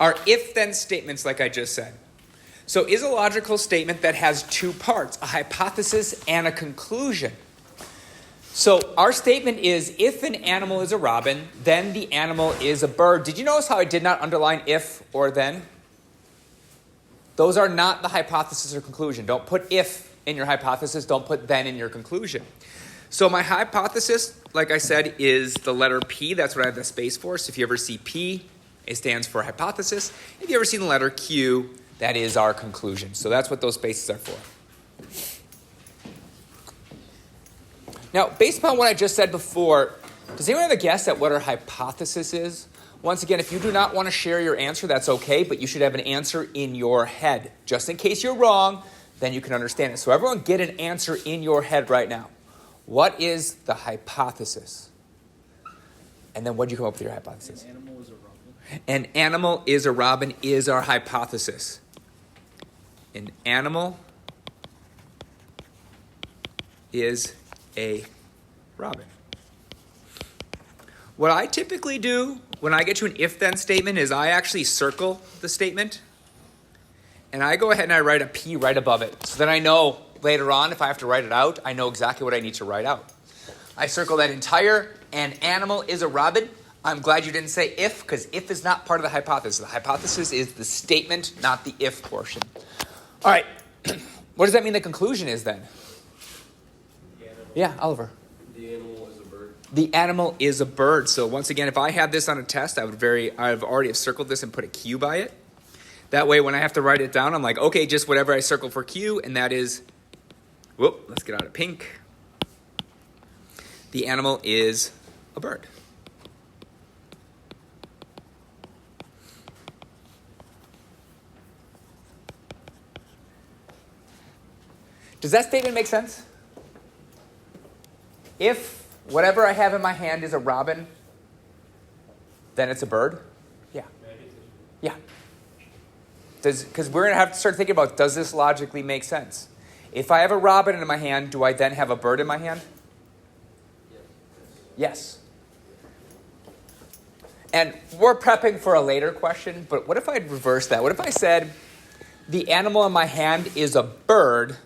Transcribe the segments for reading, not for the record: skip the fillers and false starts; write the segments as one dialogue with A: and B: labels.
A: are if-then statements like I just said. So is a logical statement that has two parts, a hypothesis and a conclusion. So our statement is, if an animal is a robin, then the animal is a bird. Did you notice how I did not underline if or then? Those are not the hypothesis or conclusion. Don't put if in your hypothesis. Don't put then in your conclusion. So my hypothesis, like I said, is the letter P. That's what I have the space for. So if you ever see P, it stands for hypothesis. If you ever see the letter Q, that is our conclusion. So that's what those spaces are for. Now, based upon what I just said before, does anyone have a guess at what our hypothesis is? Once again, if you do not want to share your answer, that's okay, but you should have an answer in your head. Just in case you're wrong, then you can understand it. So everyone get an answer in your head right now. What is the hypothesis? And then what did you come up with your hypothesis?
B: An animal is a robin.
A: An animal is a robin is our hypothesis. An animal is a robin. What I typically do when I get to an if-then statement is I actually circle the statement and I go ahead and I write a P right above it. So then I know later on if I have to write it out, I know exactly what I need to write out. I circle that entire an animal is a robin. I'm glad you didn't say if, because if is not part of the hypothesis. The hypothesis is the statement, not the if portion. All right. What does that mean the conclusion is then? Yeah, Oliver.
C: The animal is a bird.
A: The animal is a bird. So once again, if I had this on a test, I've already have circled this and put a Q by it. That way, when I have to write it down, I'm like, okay, just whatever I circle for Q, and that is, whoop, let's get out of pink. The animal is a bird. Does that statement make sense? If whatever I have in my hand is a robin, then it's a bird? Yeah. Yeah. Because we're going to have to start thinking about, does this logically make sense? If I have a robin in my hand, do I then have a bird in my hand? Yes. And we're prepping for a later question, but what if I reversed that? What if I said, the animal in my hand is a bird?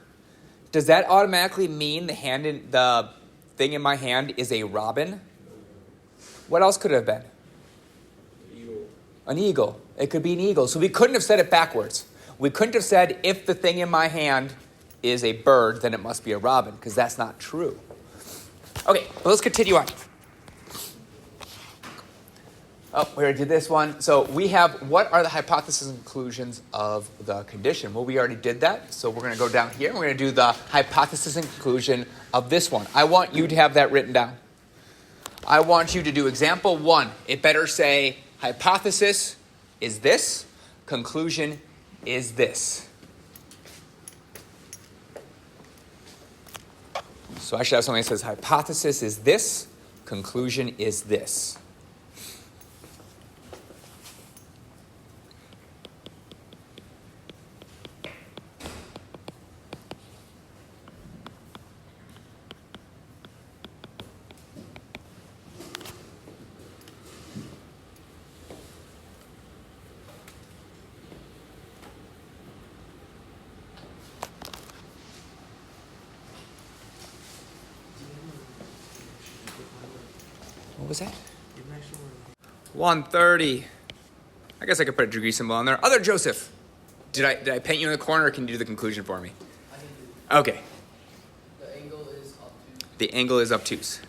A: Does that automatically mean the thing in my hand is a robin? What else could it have been?
C: Eagle.
A: An eagle. It could be an eagle. So we couldn't have said it backwards. We couldn't have said, if the thing in my hand is a bird, then it must be a robin, because that's not true. Okay, well, let's continue on. Oh, we already did this one. So we have, what are the hypotheses and conclusions of the condition? Well, we already did that. So we're going to go down here and we're going to do the hypothesis and conclusion of this one. I want you to have that written down. I want you to do example 1. It better say hypothesis is this, conclusion is this. So I should have something that says hypothesis is this, conclusion is this. What was that? 130. I guess I could put a degree symbol on there. Other Joseph. Did I paint you in the corner, or can you do the conclusion for me?
D: I can do
A: Okay.
D: the angle is obtuse.
A: The angle is obtuse.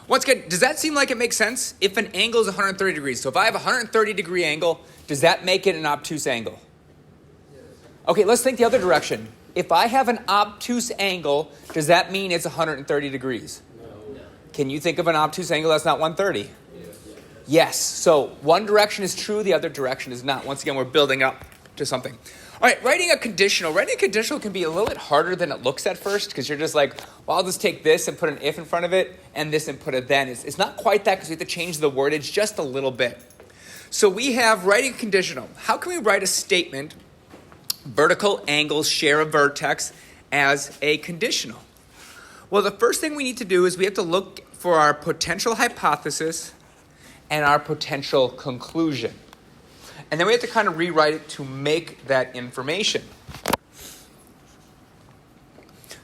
A: Once again, does that seem like it makes sense? If an angle is 130 degrees, so if I have a 130 degree angle, does that make it an obtuse angle?
D: Yes.
A: Okay, let's think the other direction. If I have an obtuse angle, does that mean it's 130 degrees?
C: No.
A: Can you think of an obtuse angle that's not 130? Yes. So one direction is true, the other direction is not. Once again, we're building up to something. All right, writing a conditional. Writing a conditional can be a little bit harder than it looks at first, because you're just like, well, I'll just take this and put an if in front of it, and this and put a then. It's not quite that, because we have to change the wordage just a little bit. So we have writing a conditional. How can we write a statement, vertical angles share a vertex, as a conditional? Well, the first thing we need to do is we have to look for our potential hypothesis and our potential conclusion. And then we have to kind of rewrite it to make that information.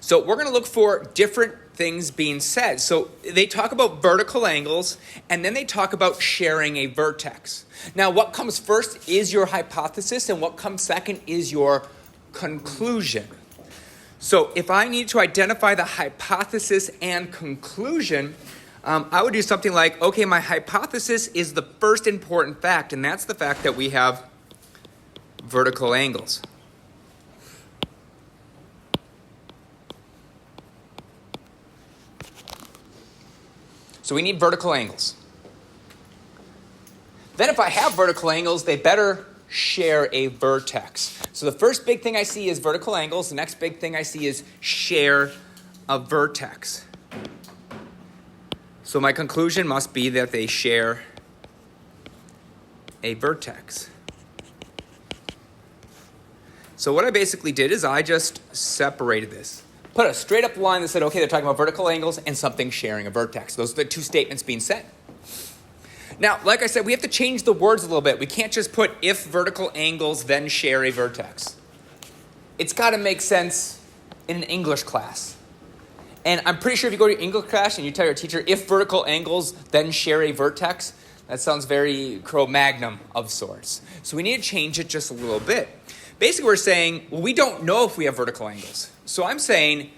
A: So we're going to look for different things being said. So they talk about vertical angles, and then they talk about sharing a vertex. Now, what comes first is your hypothesis, and what comes second is your conclusion. So if I need to identify the hypothesis and conclusion, I would do something like, okay, my hypothesis is the first important fact, and that's the fact that we have vertical angles. So we need vertical angles. Then if I have vertical angles, they better share a vertex. So the first big thing I see is vertical angles. The next big thing I see is share a vertex. So my conclusion must be that they share a vertex. So what I basically did is I just separated this. Put a straight up line that said, okay, they're talking about vertical angles and something sharing a vertex. Those are the two statements being said. Now, like I said, we have to change the words a little bit. We can't just put if vertical angles then share a vertex. It's got to make sense in an English class. And I'm pretty sure if you go to your English class and you tell your teacher if vertical angles then share a vertex, that sounds very Cro-Magnon of sorts. So we need to change it just a little bit. Basically, we're saying, well, we don't know if we have vertical angles. So I'm saying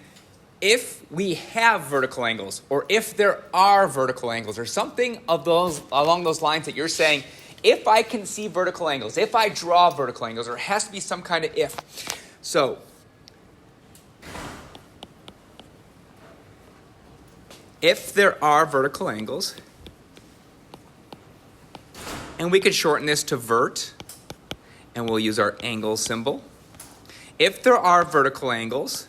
A: if we have vertical angles, or if there are vertical angles, or something of those along those lines that you're saying, if I can see vertical angles, if I draw vertical angles, there has to be some kind of if. So if there are vertical angles, and we could shorten this to vert, and we'll use our angle symbol. If there are vertical angles,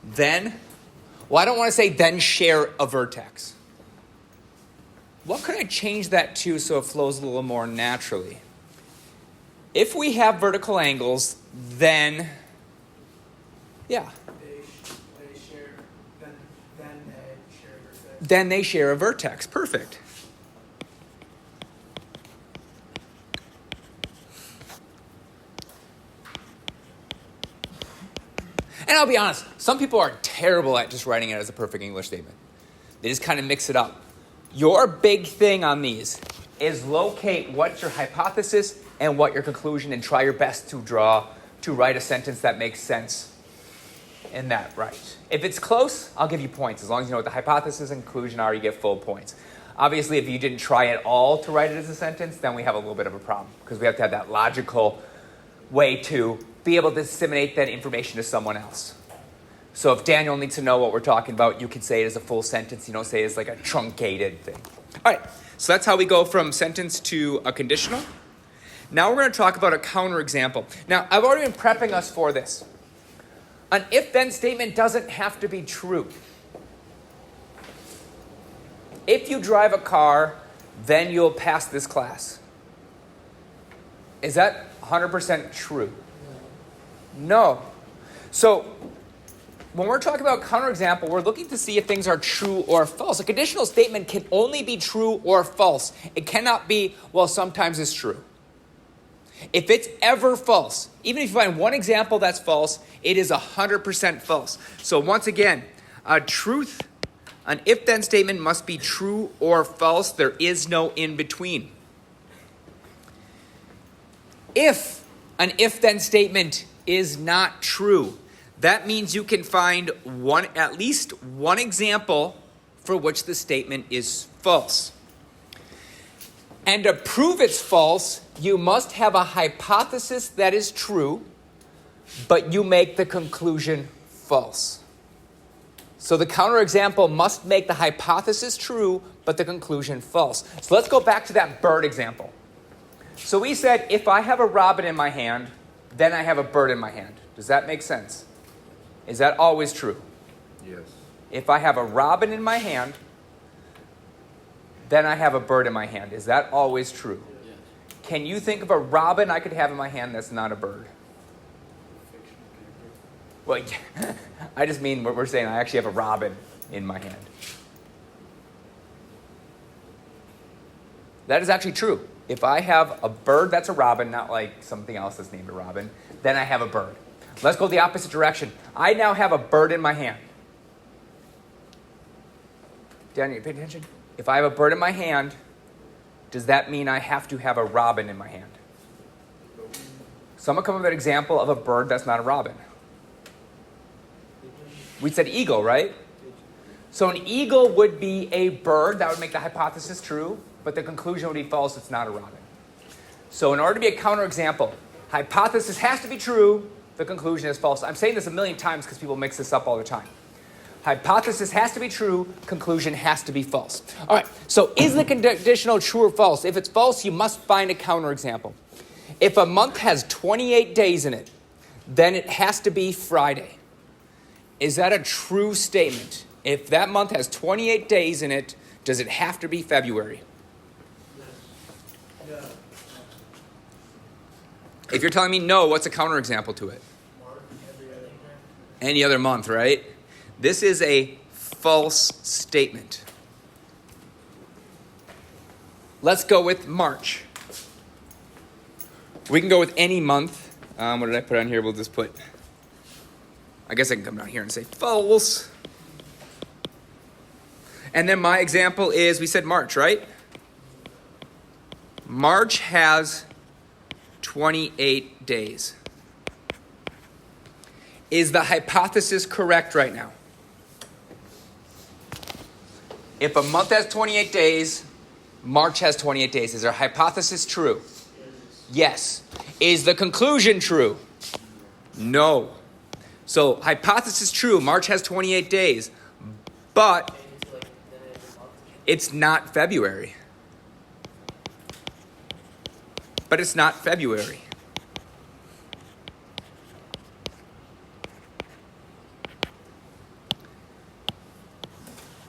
A: then, well, I don't want to say then share a vertex. What could I change that to so it flows a little more naturally? If we have vertical angles, then, yeah.
B: They share, then they share a vertex.
A: Then they share a vertex. Perfect. And I'll be honest, some people are terrible at just writing it as a perfect English statement. They just kind of mix it up. Your big thing on these is locate what's your hypothesis and what your conclusion, and try your best to write a sentence that makes sense in that right. If it's close, I'll give you points. As long as you know what the hypothesis and conclusion are, you get full points. Obviously, if you didn't try at all to write it as a sentence, then we have a little bit of a problem, because we have to have that logical way to be able to disseminate that information to someone else. So if Daniel needs to know what we're talking about, you can say it as a full sentence. You don't say it as like a truncated thing. All right, so that's how we go from sentence to a conditional. Now we're going to talk about a counterexample. Now, I've already been prepping us for this. An if-then statement doesn't have to be true. If you drive a car, then you'll pass this class. Is that 100% true? No. So when we're talking about counterexample, we're looking to see if things are true or false. A conditional statement can only be true or false. It cannot be, well, sometimes it's true. If it's ever false, even if you find one example that's false, it is 100% false. So once again, an if-then statement must be true or false. There is no in-between. If an if-then statement is not true, that means you can find at least one example for which the statement is false. And to prove it's false, you must have a hypothesis that is true, but you make the conclusion false. So the counterexample must make the hypothesis true, but the conclusion false. So let's go back to that bird example. So we said, if I have a robin in my hand, then I have a bird in my hand. Does that make sense? Is that always true?
C: Yes.
A: If I have a robin in my hand, then I have a bird in my hand. Is that always true?
D: Yes.
A: Can you think of a robin I could have in my hand that's not a bird?
C: Fictional character.
A: Well, I just mean what we're saying. I actually have a robin in my hand. That is actually true. If I have a bird that's a robin, not like something else that's named a robin, then I have a bird. Let's go the opposite direction. I now have a bird in my hand. Danny, pay attention. If I have a bird in my hand, does that mean I have to have a robin in my hand? Someone come up with an example of a bird that's not a robin. We said eagle, right? So an eagle would be a bird. That would make the hypothesis true, but the conclusion would be false. It's not a robin. So in order to be a counterexample, hypothesis has to be true. The conclusion is false. I'm saying this a million times because people mix this up all the time. Hypothesis has to be true. Conclusion has to be false. All right, so is the conditional true or false? If it's false, you must find a counterexample. If a month has 28 days in it, then it has to be Friday. Is that a true statement? If that month has 28 days in it, does it have to be February?
B: Yeah.
A: If you're telling me no, what's a counterexample to it?
B: Mark, every other month.
A: Any other month, right? This is a false statement. Let's go with March. We can go with any month. What did I put on here? We'll just put, I guess I can come down here and say false. And then my example is, we said March, right? March has 28 days. Is the hypothesis correct right now? If a month has 28 days, March has 28 days. Is our hypothesis true? Yes. Is the conclusion true? No. So hypothesis true, March has 28 days, but it's not February. But it's not February.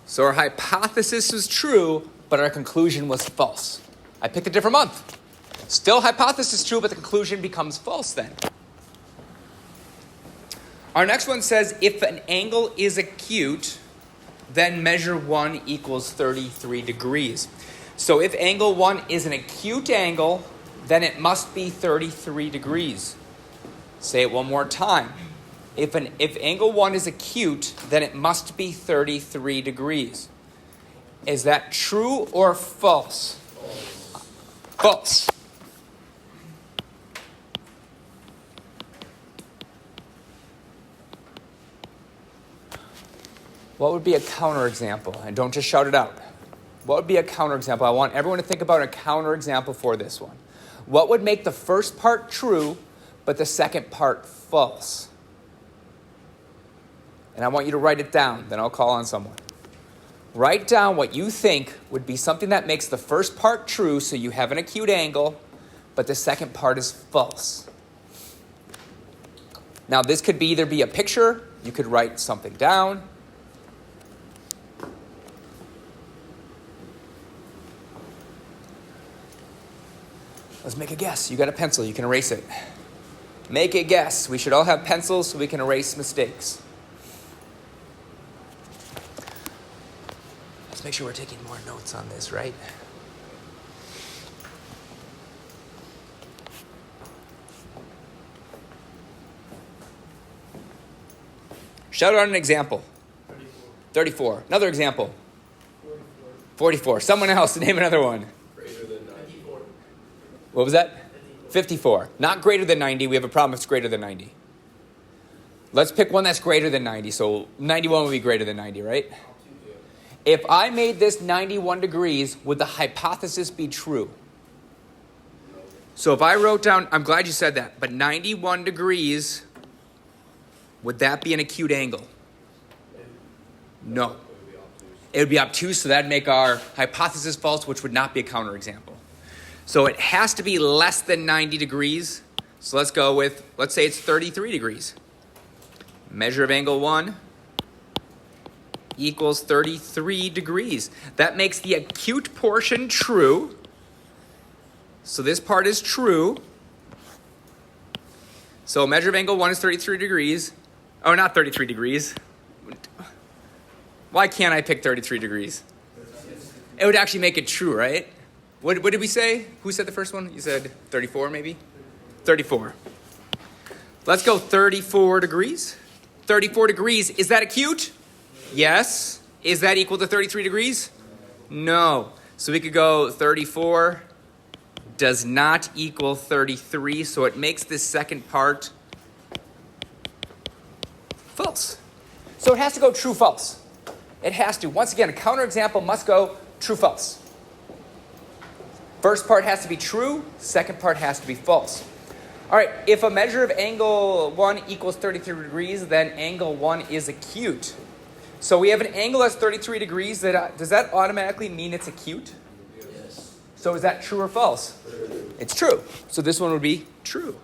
A: So our hypothesis was true, but our conclusion was false. I picked a different month. Still hypothesis true, but the conclusion becomes false then. Our next one says, if an angle is acute, then measure 1 equals 33 degrees. So if angle 1 is an acute angle, then it must be 33 degrees. Say it one more time. If angle 1 is acute, then it must be 33 degrees. Is that true or false? False. What would be a counterexample? And don't just shout it out. What would be a counterexample? I want everyone to think about a counterexample for this one. What would make the first part true, but the second part false? And I want you to write it down. Then I'll call on someone. Write down what you think would be something that makes the first part true, so you have an acute angle, but the second part is false. Now, this could either be a picture. You could write something down. Let's make a guess. You got a pencil. You can erase it. Make a guess. We should all have pencils so we can erase mistakes. Let's make sure we're taking more notes on this, right? Shout out an example. 34. Another example. 44. Someone else. Name another one.
C: Greater than 90.
A: What was that? 54. Not greater than 90. We have a problem if it's greater than 90. Let's pick one that's greater than 90. So 91 would be greater than 90, right? If I made this 91 degrees, would the hypothesis be true? So if I wrote down, I'm glad you said that, but 91 degrees, would that be an acute angle? No. It would be obtuse, so that'd make our hypothesis false, which would not be a counterexample. So it has to be less than 90 degrees. So let's go with, let's say it's 33 degrees. Measure of angle 1 equals 33 degrees. That makes the acute portion true. So this part is true. So measure of angle 1 is 33 degrees. Oh, not 33 degrees. Why can't I pick 33 degrees? It would actually make it true, right? What did we say? Who said the first one? You said 34 maybe? 34. Let's go 34 degrees. 34 degrees, is that acute? Yes. Is that equal to 33 degrees? No. So we could go 34 does not equal 33, so it makes this second part false. So it has to go true, false. It has to. Once again, a counterexample must go true, false. First part has to be true, second part has to be false. All right, if a measure of angle 1 equals 33 degrees, then angle 1 is acute. So we have an angle that's 33 degrees. Does that automatically mean it's acute?
D: Yes.
A: So is that true or false? It's true. So this one would be true.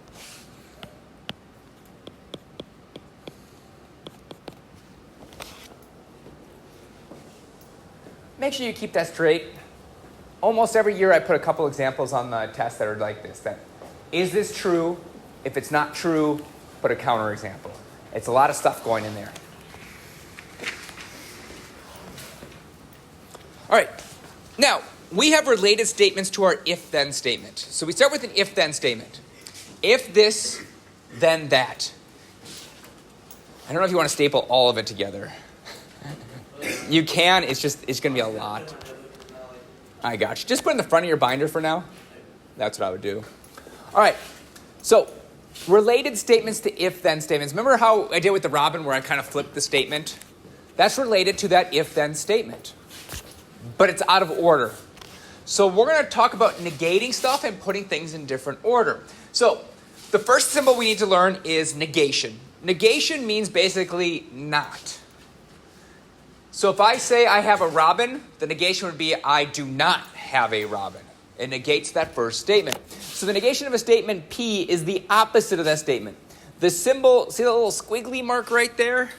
A: Make sure you keep that straight. Almost every year I put a couple examples on the test that are like this. Is this true? If it's not true, put a counterexample. It's a lot of stuff going in there. All right. Now, we have related statements to our if-then statement. So we start with an if-then statement. If this, then that. I don't know if you want to staple all of it together. You can. It's going to be a lot. I got you. Just put it in the front of your binder for now. That's what I would do. All right. So related statements to if-then statements. Remember how I did with the Robin where I kind of flipped the statement? That's related to that if-then statement. But it's out of order. So we're going to talk about negating stuff and putting things in different order. So the first symbol we need to learn is negation. Negation means basically not. So if I say I have a robin, the negation would be I do not have a robin. It negates that first statement. So the negation of a statement P is the opposite of that statement. The symbol, see the little squiggly mark right there?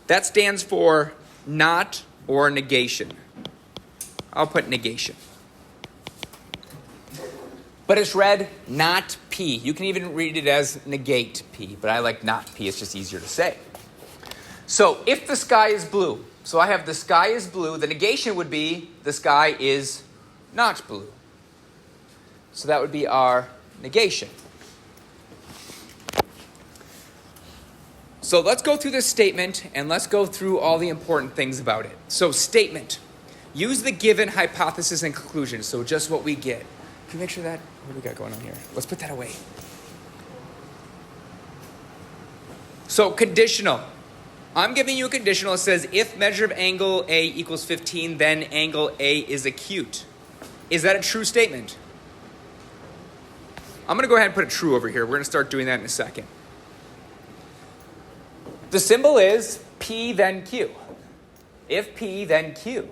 A: That stands for not or negation. I'll put negation. But it's read not P. You can even read it as negate P, but I like not P. It's just easier to say. So if the sky is blue, so I have the sky is blue, the negation would be the sky is not blue. So that would be our negation. So let's go through this statement and let's go through all the important things about it. So statement. Use the given hypothesis and conclusion. So just what we get. Can you make sure that, what do we got going on here? Let's put that away. So conditional. I'm giving you a conditional. It says if measure of angle A equals 15, then angle A is acute. Is that a true statement? I'm going to go ahead and put a true over here. We're going to start doing that in a second. The symbol is P then Q. If P, then Q.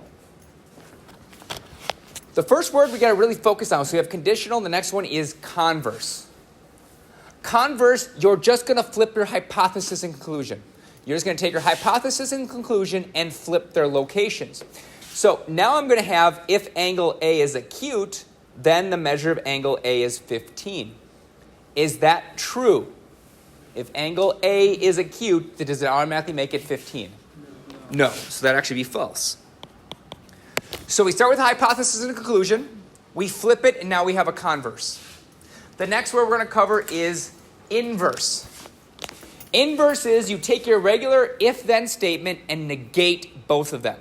A: The first word we got to really focus on. So we have conditional. The next one is converse. Converse, you're just going to flip your hypothesis and conclusion. You're just going to take your hypothesis and conclusion and flip their locations. So now I'm going to have if angle A is acute, then the measure of angle A is 15. Is that true? If angle A is acute, does it automatically make it 15? No. So that'd actually be false. So we start with a hypothesis and a conclusion. We flip it, and now we have a converse. The next word we're going to cover is inverse. Inverse is you take your regular if-then statement and negate both of them.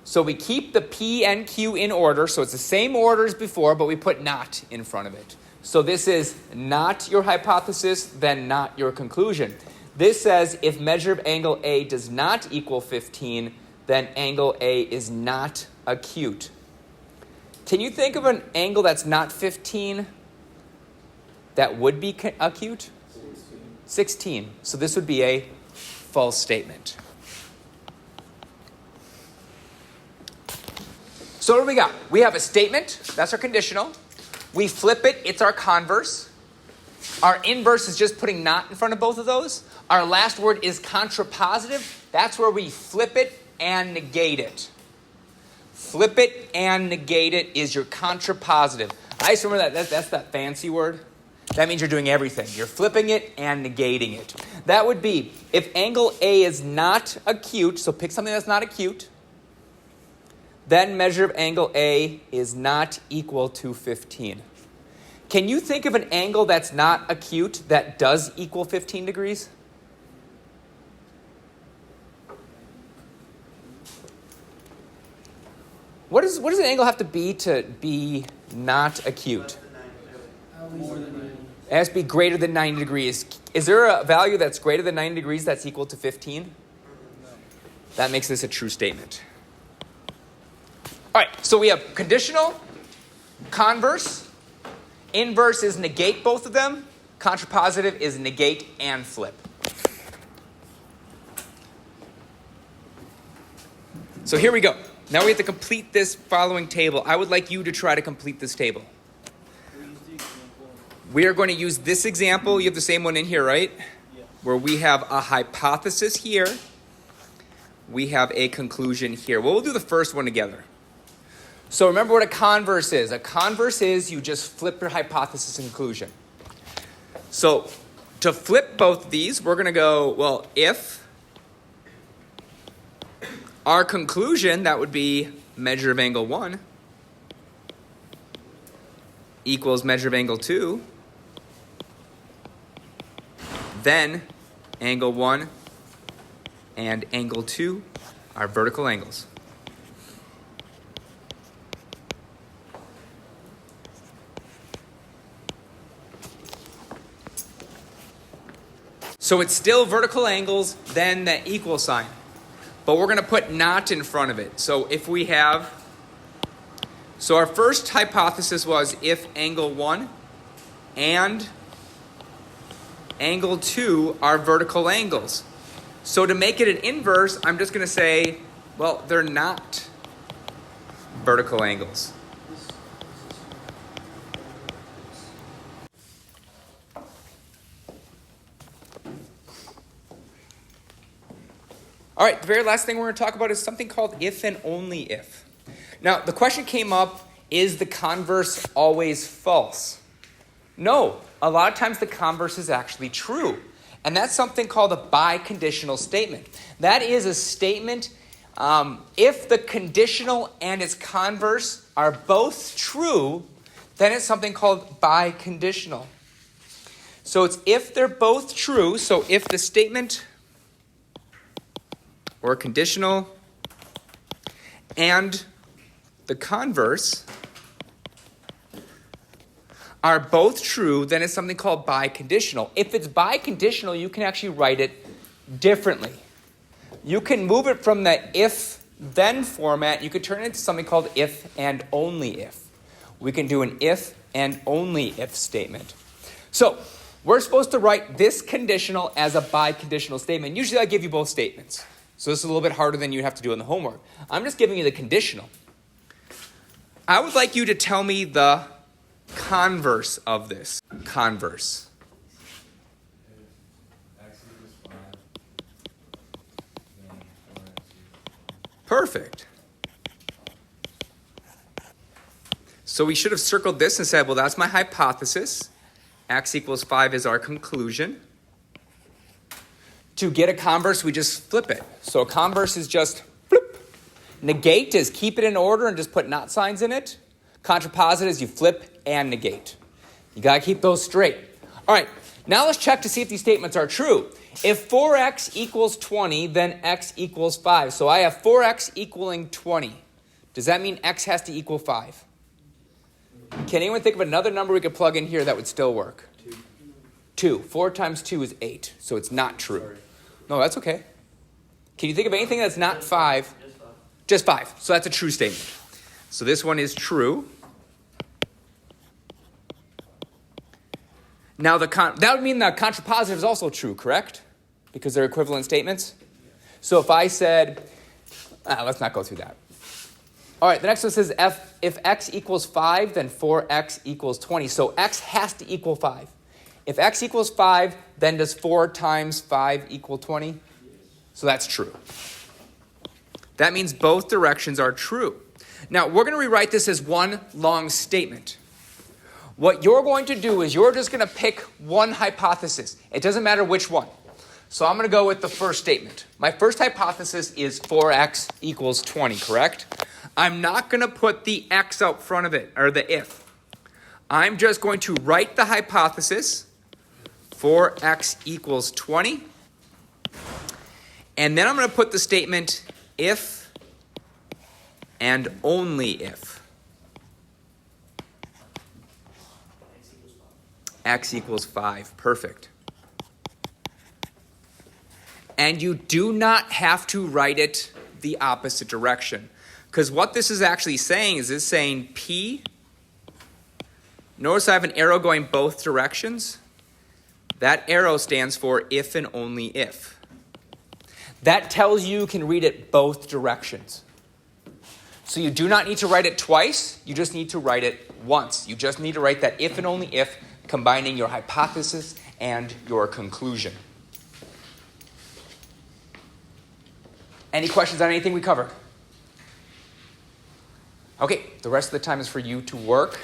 A: So we keep the P and Q in order, so it's the same order as before, but we put not in front of it. So this is not your hypothesis, then not your conclusion. This says if measure of angle A does not equal 15, then angle A is not acute. Can you think of an angle that's not 15 that would be acute? 16. So this would be a false statement. So what do we got? We have a statement. That's our conditional. We flip it. It's our converse. Our inverse is just putting not in front of both of those. Our last word is contrapositive. That's where we flip it and negate it. Flip it and negate it is your contrapositive. I just remember that's that fancy word. That means you're doing everything. You're flipping it and negating it. That would be if angle A is not acute, so pick something that's not acute, then measure of angle A is not equal to 15. Can you think of an angle that's not acute that does equal 15 degrees? What does an angle have to be not acute? It has to be greater than 90 degrees. Is there a value that's greater than 90 degrees that's equal to 15? No. That makes this a true statement. All right, so we have conditional, converse. Inverse is negate both of them. Contrapositive is negate and flip. So here we go. Now we have to complete this following table. I would like you to try to complete this table. We are going to use this example. You have the same one in here, right? Yeah. Where we have a hypothesis here. We have a conclusion here. Well, we'll do the first one together. So remember what a converse is. A converse is you just flip your hypothesis and conclusion. So to flip both of these, we're going to go, well, if our conclusion, that would be measure of angle 1, equals measure of angle 2, then angle 1 and angle 2 are vertical angles. So it's still vertical angles, then the equal sign. But we're going to put not in front of it. So if we have, so our first hypothesis was if angle 1 and angle 2 are vertical angles. So to make it an inverse, I'm just going to say, well, they're not vertical angles. All right, the very last thing we're going to talk about is something called if and only if. Now, the question came up, is the converse always false? No, a lot of times the converse is actually true. And that's something called a biconditional statement. That is a statement if the conditional and its converse are both true, then it's something called biconditional. So it's if they're both true, so if the statement or conditional and the converse are both true, then it's something called biconditional. If it's biconditional, you can actually write it differently. You can move it from the if-then format. You could turn it into something called if and only if. We can do an if and only if statement. So we're supposed to write this conditional as a biconditional statement. Usually I give you both statements. So this is a little bit harder than you have to do in the homework. I'm just giving you the conditional. I would like you to tell me the converse of this. Converse. Perfect. So we should have circled this and said, well, that's my hypothesis. X equals 5 is our conclusion. To get a converse, we just flip it. So a converse is just flip. Negate is keep it in order and just put not signs in it. Contrapositive is you flip and negate. You got to keep those straight. All right, now let's check to see if these statements are true. If 4x equals 20, then x equals 5. So I have 4x equaling 20. Does that mean x has to equal 5? Can anyone think of another number we could plug in here that would still work? 2. 4 times 2 is 8, so it's not true.
C: Sorry.
A: No, that's okay. Can you think of anything that's not 5? Just 5. So that's a true statement. So this one is true. Now that would mean the contrapositive is also true, correct? Because they're equivalent statements. So if I said, let's not go through that. All right, the next one says if x equals 5, then 4x equals 20. So x has to equal 5. If x equals 5, then does 4 times 5 equal 20? So that's true. That means both directions are true. Now, we're going to rewrite this as one long statement. What you're going to do is you're just going to pick one hypothesis. It doesn't matter which one. So I'm going to go with the first statement. My first hypothesis is 4x equals 20, correct? I'm not going to put the x out front of it, or the if. I'm just going to write the hypothesis, 4x equals 20. And then I'm going to put the statement if and only if. X equals 5. Perfect. And you do not have to write it the opposite direction. Because what this is actually saying is it's saying P. Notice I have an arrow going both directions. That arrow stands for if and only if. That tells you can read it both directions. So you do not need to write it twice. You just need to write it once. You just need to write that if and only if, combining your hypothesis and your conclusion. Any questions on anything we covered? Okay, the rest of the time is for you to work